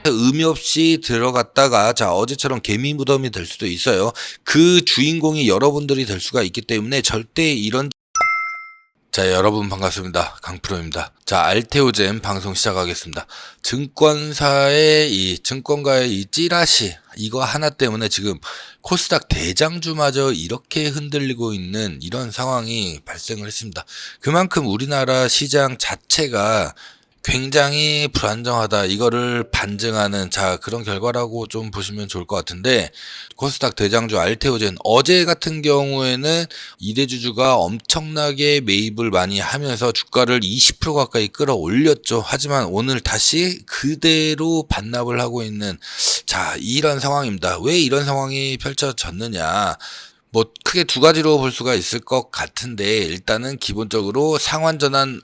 의미 없이 들어갔다가 어제처럼 개미 무덤이 될 수도 있어요. 그 주인공이 여러분들이 될 수가 있기 때문에 절대 이런. 여러분 반갑습니다. 강프로입니다. 알테오젠 방송 시작하겠습니다. 증권가의 이 찌라시 이거 하나 때문에 지금 코스닥 대장주마저 이렇게 흔들리고 있는 이런 상황이 발생을 했습니다. 그만큼 우리나라 시장 자체가 굉장히 불안정하다, 이거를 반증하는 그런 결과라고 좀 보시면 좋을 것 같은데, 코스닥 대장주 알테오젠 어제 같은 경우에는 이대주주가 엄청나게 매입을 많이 하면서 주가를 20% 가까이 끌어올렸죠. 하지만 오늘 다시 그대로 반납을 하고 있는 이런 상황입니다. 왜 이런 상황이 펼쳐졌느냐, 크게 두 가지로 볼 수가 있을 것 같은데, 일단은 기본적으로 상환전환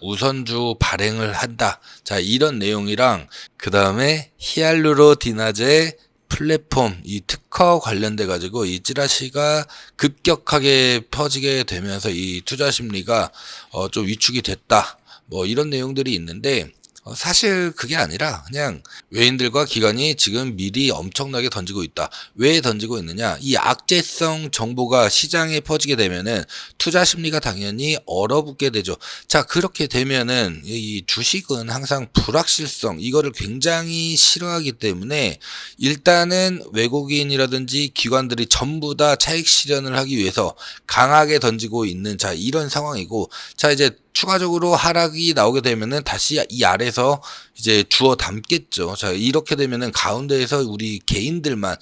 우선주 발행을 한다. 이런 내용이랑, 그 다음에 히알루로니다제 플랫폼 이 특허 관련돼 가지고 이 찌라시가 급격하게 퍼지게 되면서 이 투자 심리가 좀 위축이 됐다. 이런 내용들이 있는데, 사실 그게 아니라 그냥 외인들과 기관이 지금 미리 엄청나게 던지고 있다. 왜 던지고 있느냐? 이 악재성 정보가 시장에 퍼지게 되면은 투자 심리가 당연히 얼어붙게 되죠. 그렇게 되면은 이 주식은 항상 불확실성 이거를 굉장히 싫어하기 때문에 일단은 외국인이라든지 기관들이 전부 다 차익 실현을 하기 위해서 강하게 던지고 있는 이런 상황이고, 이제 추가적으로 하락이 나오게 되면은 다시 이 아래서 이제 주워 담겠죠. 이렇게 되면은 가운데에서 우리 개인들만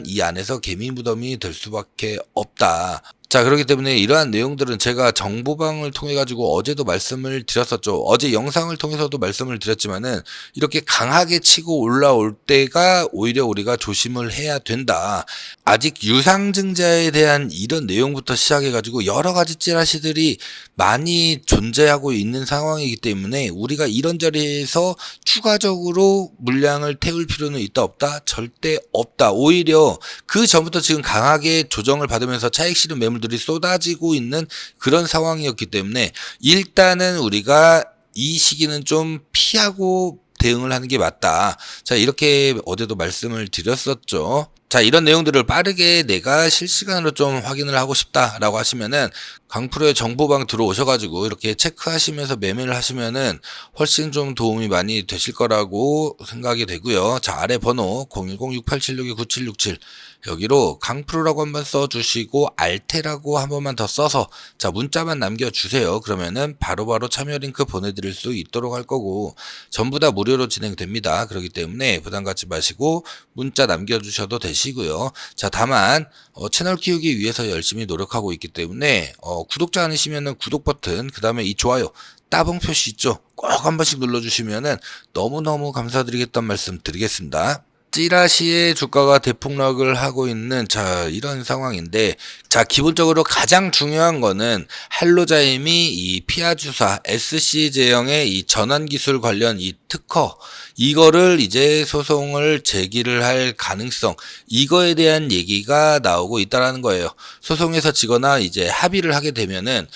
이 안에서 개미 무덤이 될 수밖에 없다. 그렇기 때문에 이러한 내용들은 제가 정보방을 통해 가지고 어제도 말씀을 드렸었죠. 어제 영상을 통해서도 말씀을 드렸지만은 이렇게 강하게 치고 올라올 때가 오히려 우리가 조심을 해야 된다. 아직 유상증자에 대한 이런 내용부터 시작해 가지고 여러 가지 찌라시들이 많이 존재하고 있는 상황이기 때문에 우리가 이런 자리에서 추가적으로 물량을 태울 필요는 있다 없다? 절대 없다. 오히려 그 전부터 지금 강하게 조정을 받으면서 차익 실현 매물들이 쏟아지고 있는 그런 상황이었기 때문에 일단은 우리가 이 시기는 좀 피하고 대응을 하는 게 맞다. 이렇게 어제도 말씀을 드렸었죠. 이런 내용들을 빠르게 내가 실시간으로 좀 확인을 하고 싶다라고 하시면은 강프로의 정보방 들어오셔가지고 이렇게 체크하시면서 매매를 하시면은 훨씬 좀 도움이 많이 되실 거라고 생각이 되고요. 아래 번호 010-6876-9767 여기로 강프로라고 한번 써주시고 알테라고 한 번만 더 써서 문자만 남겨주세요. 그러면은 바로바로 참여 링크 보내드릴 수 있도록 할 거고, 전부 다 무료로 진행됩니다. 그렇기 때문에 부담 갖지 마시고 문자 남겨주셔도 되시고요. 다만 채널 키우기 위해서 열심히 노력하고 있기 때문에 구독자 아니시면은 구독 버튼, 그 다음에 이 좋아요 따봉 표시 있죠? 꼭 한 번씩 눌러주시면은 너무너무 감사드리겠다는 말씀 드리겠습니다. 찌라시의 주가가 대폭락을 하고 있는 이런 상황인데, 기본적으로 가장 중요한 거는 할로자임이 이 피아주사 SC 제형의 이 전환 기술 관련 이 특허 이거를 이제 소송을 제기를 할 가능성, 이거에 대한 얘기가 나오고 있다라는 거예요. 소송에서 지거나 이제 합의를 하게 되면은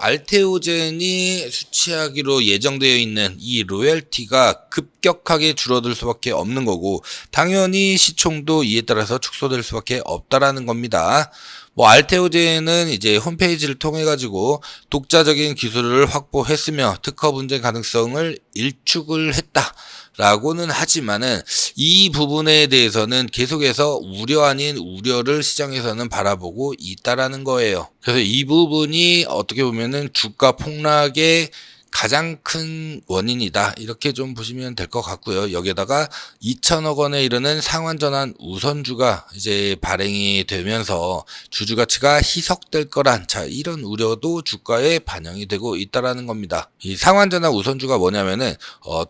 알테오젠이 수취하기로 예정되어 있는 이 로열티가 급격하게 줄어들 수밖에 없는 거고, 당연히 시총도 이에 따라서 축소될 수밖에 없다라는 겁니다. 알테오젠은 이제 홈페이지를 통해 가지고 독자적인 기술을 확보했으며 특허 분쟁 가능성을 일축을 했다 라고는 하지만은 이 부분에 대해서는 계속해서 우려 아닌 우려를 시장에서는 바라보고 있다라는 거예요. 그래서 이 부분이 어떻게 보면은 주가 폭락의 가장 큰 원인이다, 이렇게 좀 보시면 될 것 같고요. 여기에다가 2천억 원에 이르는 상환전환 우선주가 이제 발행이 되면서 주주 가치가 희석될 거란 이런 우려도 주가에 반영이 되고 있다라는 겁니다. 이 상환전환 우선주가 뭐냐면은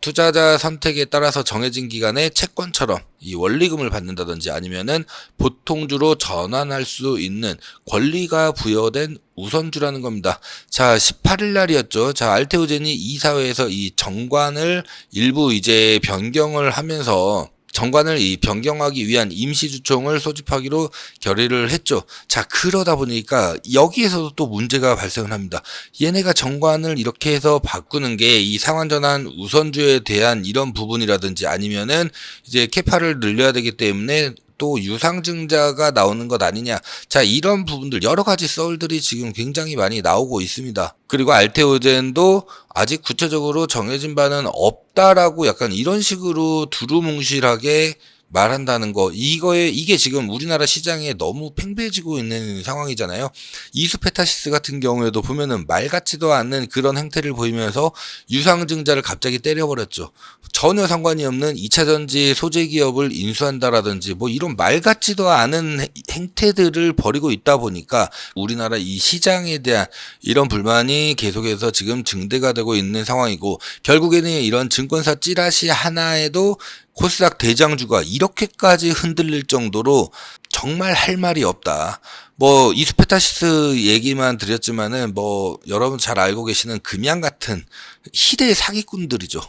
투자자 선택에 따라서 정해진 기간에 채권처럼 이 원리금을 받는다든지 아니면은 보통주로 전환할 수 있는 권리가 부여된 우선주라는 겁니다. 18일 날이었죠. 알테오젠이 이사회에서 이 정관을 일부 이제 변경을 하면서 정관을 이 변경하기 위한 임시주총을 소집하기로 결의를 했죠. 자, 그러다 보니까 여기에서도 또 문제가 발생을 합니다. 얘네가 정관을 이렇게 해서 바꾸는 게 이 상환전환 우선주에 대한 이런 부분이라든지 아니면은 이제 캐파를 늘려야 되기 때문에 또 유상증자가 나오는 것 아니냐. 자, 이런 부분들 여러 가지 썰들이 지금 굉장히 많이 나오고 있습니다. 그리고 알테오젠도 아직 구체적으로 정해진 바는 없다라고 약간 이런 식으로 두루뭉실하게 말한다는 거, 이게 지금 우리나라 시장에 너무 팽배해지고 있는 상황이잖아요. 이수페타시스 같은 경우에도 보면은 말 같지도 않는 그런 행태를 보이면서 유상증자를 갑자기 때려버렸죠. 전혀 상관이 없는 2차전지 소재 기업을 인수한다라든지 뭐 이런 말 같지도 않은 행태들을 벌이고 있다 보니까 우리나라 이 시장에 대한 이런 불만이 계속해서 지금 증대가 되고 있는 상황이고, 결국에는 이런 증권사 찌라시 하나에도 코스닥 대장주가 이렇게까지 흔들릴 정도로 정말 할 말이 없다. 뭐 이수페타시스 얘기만 드렸지만은 뭐 여러분 잘 알고 계시는 금양 같은 희대의 사기꾼들이죠.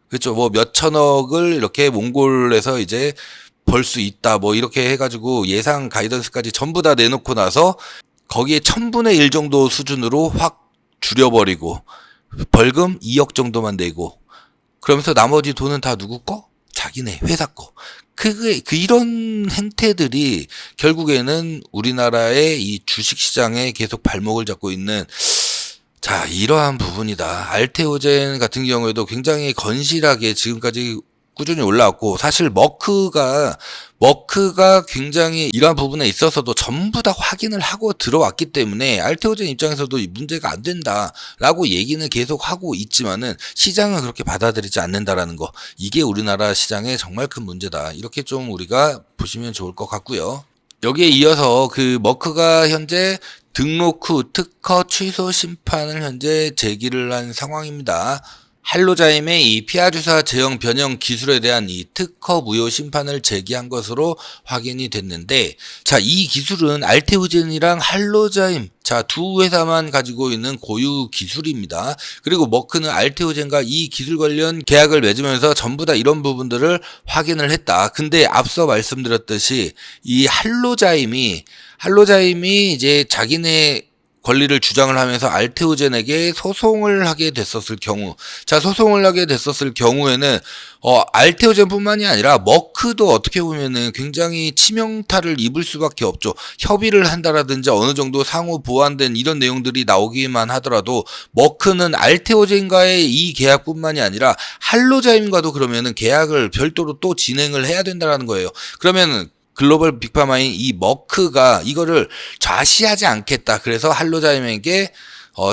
그렇죠. 뭐 몇천억을 이렇게 몽골에서 이제 벌 수 있다. 뭐 이렇게 해가지고 예상 가이던스까지 전부 다 내놓고 나서 거기에 1000분의 1 정도 수준으로 확 줄여버리고 벌금 2억 정도만 내고, 그러면서 나머지 돈은 다 누구 거? 자기네 회사 거. 이런 행태들이 결국에는 우리나라의 이 주식시장에 계속 발목을 잡고 있는, 자, 이러한 부분이다. 알테오젠 같은 경우에도 굉장히 건실하게 지금까지 꾸준히 올라왔고, 사실 머크가 굉장히 이러한 부분에 있어서도 전부 다 확인을 하고 들어왔기 때문에 알테오젠 입장에서도 문제가 안 된다라고 얘기는 계속 하고 있지만은 시장은 그렇게 받아들이지 않는다라는 거, 이게 우리나라 시장의 정말 큰 문제다. 이렇게 좀 우리가 보시면 좋을 것 같고요. 여기에 이어서 그 머크가 현재 등록 후 특허 취소 심판을 현재 제기를 한 상황입니다. 할로자임의 이 피하주사 제형 변형 기술에 대한 이 특허 무효 심판을 제기한 것으로 확인이 됐는데, 자, 이 기술은 알테오젠이랑 할로자임, 자, 두 회사만 가지고 있는 고유 기술입니다. 그리고 머크는 알테오젠과 이 기술 관련 계약을 맺으면서 전부 다 이런 부분들을 확인을 했다. 근데 앞서 말씀드렸듯이 이 할로자임이 이제 자기네 권리를 주장을 하면서 알테오젠에게 소송을 하게 됐었을 경우, 자, 소송을 하게 됐었을 경우에는 알테오젠뿐만이 아니라 머크도 어떻게 보면은 굉장히 치명타를 입을 수밖에 없죠. 협의를 한다라든지 어느 정도 상호 보완된 이런 내용들이 나오기만 하더라도 머크는 알테오젠과의 이 계약뿐만이 아니라 할로자임과도 그러면은 계약을 별도로 또 진행을 해야 된다라는 거예요. 그러면은 글로벌 빅파마인 이 머크가 이거를 좌시하지 않겠다. 그래서 할로자임에게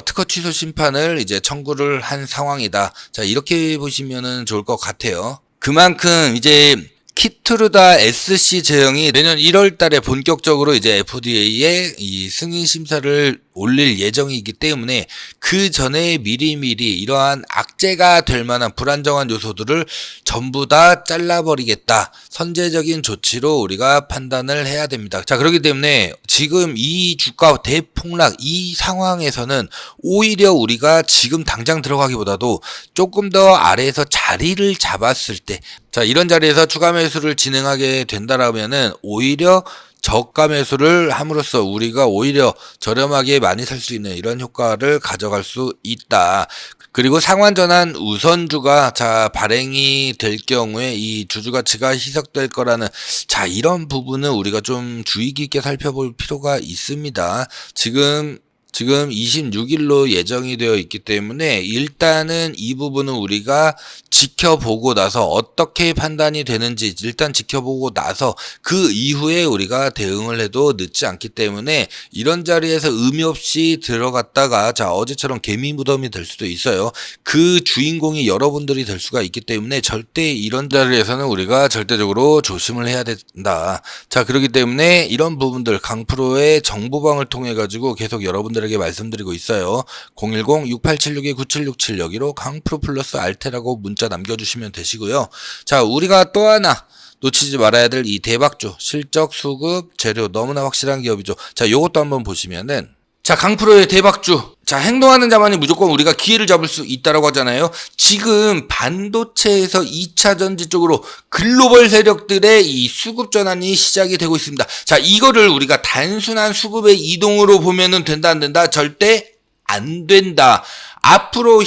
특허 취소 심판을 이제 청구를 한 상황이다. 자, 이렇게 보시면은 좋을 것 같아요. 그만큼 이제 키트루다 SC 제형이 내년 1월 달에 본격적으로 이제 FDA에 이 승인 심사를 올릴 예정이기 때문에 그 전에 미리미리 이러한 악재가 될 만한 불안정한 요소들을 전부 다 잘라버리겠다. 선제적인 조치로 우리가 판단을 해야 됩니다. 자, 그렇기 때문에 지금 이 주가 대폭락 이 상황에서는 오히려 우리가 지금 당장 들어가기보다도 조금 더 아래에서 자리를 잡았을 때, 자, 이런 자리에서 추가 매수를 진행하게 된다라면은 오히려 저가 매수를 함으로써 우리가 오히려 저렴하게 많이 살 수 있는 이런 효과를 가져갈 수 있다. 그리고 상환전환 우선주가 발행이 될 경우에 이 주주 가치가 희석될 거라는, 자, 이런 부분은 우리가 좀 주의 깊게 살펴볼 필요가 있습니다. 지금 26일로 예정이 되어 있기 때문에 일단은 이 부분은 우리가 지켜보고 나서 어떻게 판단이 되는지 일단 지켜보고 나서 그 이후에 우리가 대응을 해도 늦지 않기 때문에 이런 자리에서 의미 없이 들어갔다가 어제처럼 개미 무덤이 될 수도 있어요. 그 주인공이 여러분들이 될 수가 있기 때문에 절대 이런 자리에서는 우리가 절대적으로 조심을 해야 된다. 자, 그렇기 때문에 이런 부분들 강프로의 정보방을 통해 가지고 계속 여러분들에게 말씀드리고 있어요. 010-6876-9767 여기로 강프로 플러스 알테라고 문자 남겨주시면 되시고요. 자, 우리가 또 하나 놓치지 말아야 될 이 대박주, 실적, 수급, 재료 너무나 확실한 기업이죠. 자, 요것도 한번 보시면은, 자, 강프로의 대박주 자, 행동하는 자만이 무조건 우리가 기회를 잡을 수 있다라고 하잖아요. 지금 반도체에서 2차 전지 쪽으로 글로벌 세력들의 이 수급 전환이 시작이 되고 있습니다. 자, 이거를 우리가 단순한 수급의 이동으로 보면은 된다 안 된다? 절대 안 된다. 앞으로의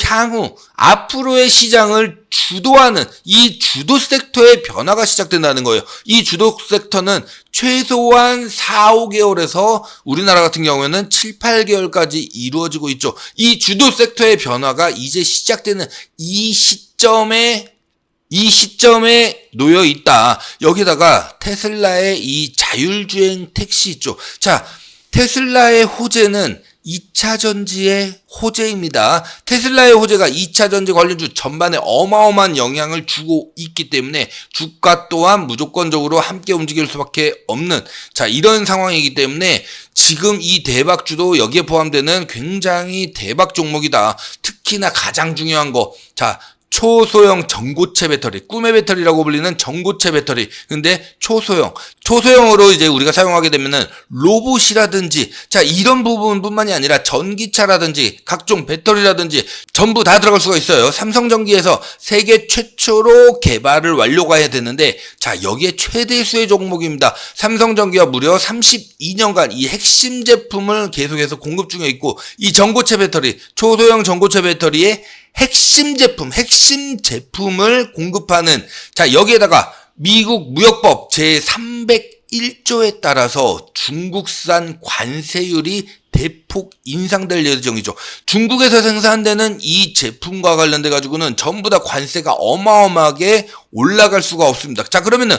시장을 주도하는 이 주도 섹터의 변화가 시작된다는 거예요. 이 주도 섹터는 최소한 4, 5개월에서 우리나라 같은 경우에는 7, 8개월까지 이루어지고 있죠. 이 주도 섹터의 변화가 이제 시작되는 이 시점에 놓여 있다. 여기다가 테슬라의 이 자율주행 택시 있죠. 자, 테슬라의 호재는 2차 전지의 호재입니다. 테슬라의 호재가 2차 전지 관련주 전반에 어마어마한 영향을 주고 있기 때문에 주가 또한 무조건적으로 함께 움직일 수밖에 없는 자 이런 상황이기 때문에 지금 이 대박주도 여기에 포함되는 굉장히 대박 종목이다. 특히나 가장 중요한 거 자 초소형 전고체 배터리, 꿈의 배터리라고 불리는 전고체 배터리. 근데 초소형으로 이제 우리가 사용하게 되면은 로봇이라든지, 자, 이런 부분뿐만이 아니라 전기차라든지, 각종 배터리라든지, 전부 다 들어갈 수가 있어요. 삼성전기에서 세계 최초로 개발을 완료가 해야 되는데, 자, 여기에 최대 수혜 종목입니다. 삼성전기가 무려 32년간 이 핵심 제품을 계속해서 공급 중에 있고, 이 전고체 배터리, 초소형 전고체 배터리의 핵심 제품을 공급하는 자 여기에다가 미국 무역법 제301조에 따라서 중국산 관세율이 대폭 인상될 예정이죠. 중국에서 생산되는 이 제품과 관련돼 가지고는 전부 다 관세가 어마어마하게 올라갈 수가 없습니다. 그러면은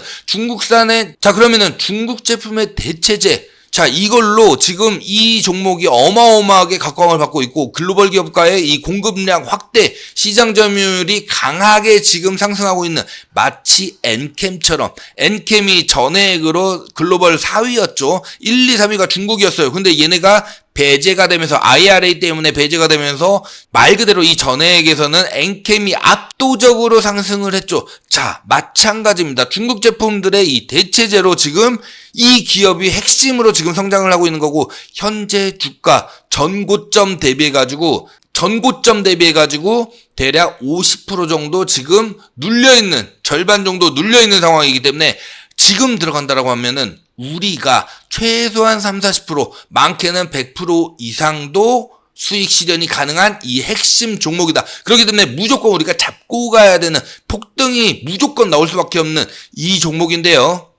중국 제품의 대체제 자, 이걸로 지금 이 종목이 어마어마하게 각광을 받고 있고 글로벌 기업가의 이 공급량 확대, 시장 점유율이 강하게 지금 상승하고 있는 마치 엔캠처럼 엔캠이 전해액으로 글로벌 4위였죠. 1, 2, 3위가 중국이었어요. 근데 얘네가 배제가 되면서 IRA 때문에 배제가 되면서 말 그대로 이 전해액에서는 엔캠이 압도적으로 상승을 했죠. 자, 마찬가지입니다. 중국 제품들의 이 대체제로 지금 이 기업이 핵심으로 지금 성장을 하고 있는 거고 현재 주가 전고점 대비해가지고 대략 50% 정도 지금 눌려있는 절반 정도 눌려있는 상황이기 때문에 지금 들어간다라고 하면은 우리가 최소한 30-40% 많게는 100% 이상도 수익 실현이 가능한 이 핵심 종목이다. 그렇기 때문에 무조건 우리가 잡고 가야 되는 폭등이 무조건 나올 수밖에 없는 이 종목인데요.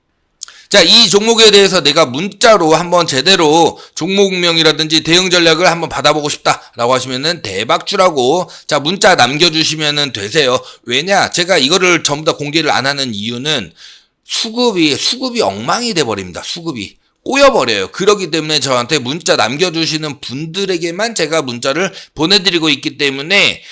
자, 이 종목에 대해서 내가 문자로 한번 제대로 종목명이라든지 대응 전략을 한번 받아보고 싶다라고 하시면은 대박주라고 자 문자 남겨주시면은 되세요. 왜냐? 제가 이거를 전부 다 공개를 안 하는 이유는 수급이 엉망이 돼버립니다. 수급이 꼬여버려요. 그렇기 때문에 저한테 문자 남겨주시는 분들에게만 제가 문자를 보내드리고 있기 때문에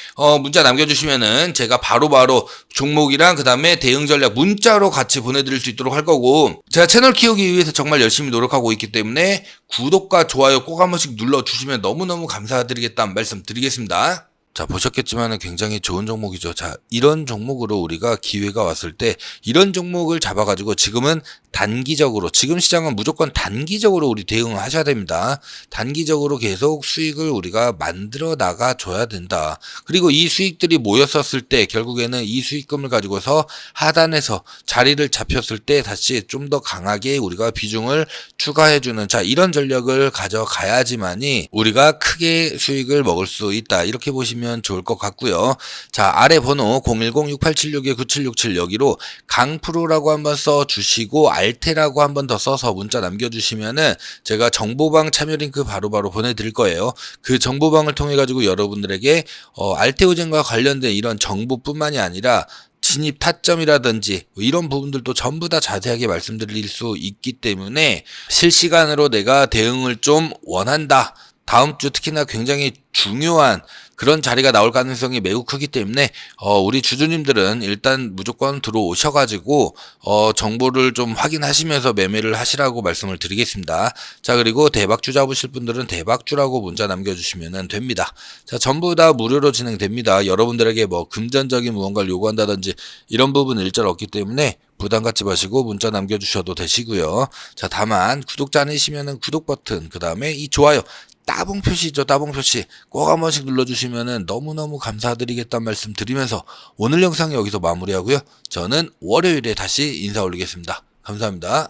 문자 남겨주시면은 제가 바로바로 종목이랑 그 다음에 대응 전략 문자로 같이 보내드릴 수 있도록 할 거고 제가 채널 키우기 위해서 정말 열심히 노력하고 있기 때문에 구독과 좋아요 꼭 한 번씩 눌러주시면 너무너무 감사드리겠다는 말씀 드리겠습니다. 자, 보셨겠지만 굉장히 좋은 종목이죠. 자, 이런 종목으로 우리가 기회가 왔을 때 이런 종목을 잡아가지고 지금은 단기적으로 지금 시장은 무조건 단기적으로 우리 대응을 하셔야 됩니다. 단기적으로 계속 수익을 우리가 만들어 나가 줘야 된다. 그리고 이 수익들이 모였었을 때 결국에는 이 수익금을 가지고서 하단에서 자리를 잡혔을 때 다시 좀 더 강하게 우리가 비중을 추가해주는 자 이런 전략을 가져가야지만이 우리가 크게 수익을 먹을 수 있다. 이렇게 보시면 좋을 것 같고요. 자 아래 번호 010-6876-9767 여기로 강프로라고 한번 써주시고 알테라고 한 번 더 써서 문자 남겨주시면은 제가 정보방 참여 링크 바로바로 보내드릴 거예요. 그 정보방을 통해 가지고 여러분들에게 알테오젠과 관련된 이런 정보뿐만이 아니라 진입 타점이라든지 이런 부분들도 전부 다 자세하게 말씀드릴 수 있기 때문에 실시간으로 내가 대응을 좀 원한다. 다음 주 특히나 굉장히 중요한 그런 자리가 나올 가능성이 매우 크기 때문에 우리 주주님들은 일단 무조건 들어오셔가지고 정보를 좀 확인하시면서 매매를 하시라고 말씀을 드리겠습니다. 자 그리고 대박주 잡으실 분들은 대박주라고 문자 남겨주시면 됩니다. 자 전부 다 무료로 진행됩니다. 여러분들에게 뭐 금전적인 무언가를 요구한다든지 이런 부분은 일절 없기 때문에 부담 갖지 마시고 문자 남겨주셔도 되시고요. 자 다만 구독자 아니시면은 구독 버튼 그 다음에 이 좋아요 따봉 표시 있죠, 따봉 표시. 꼭 한 번씩 눌러주시면은 너무너무 감사드리겠다는 말씀 드리면서 오늘 영상 여기서 마무리하고요. 저는 월요일에 다시 인사 올리겠습니다. 감사합니다.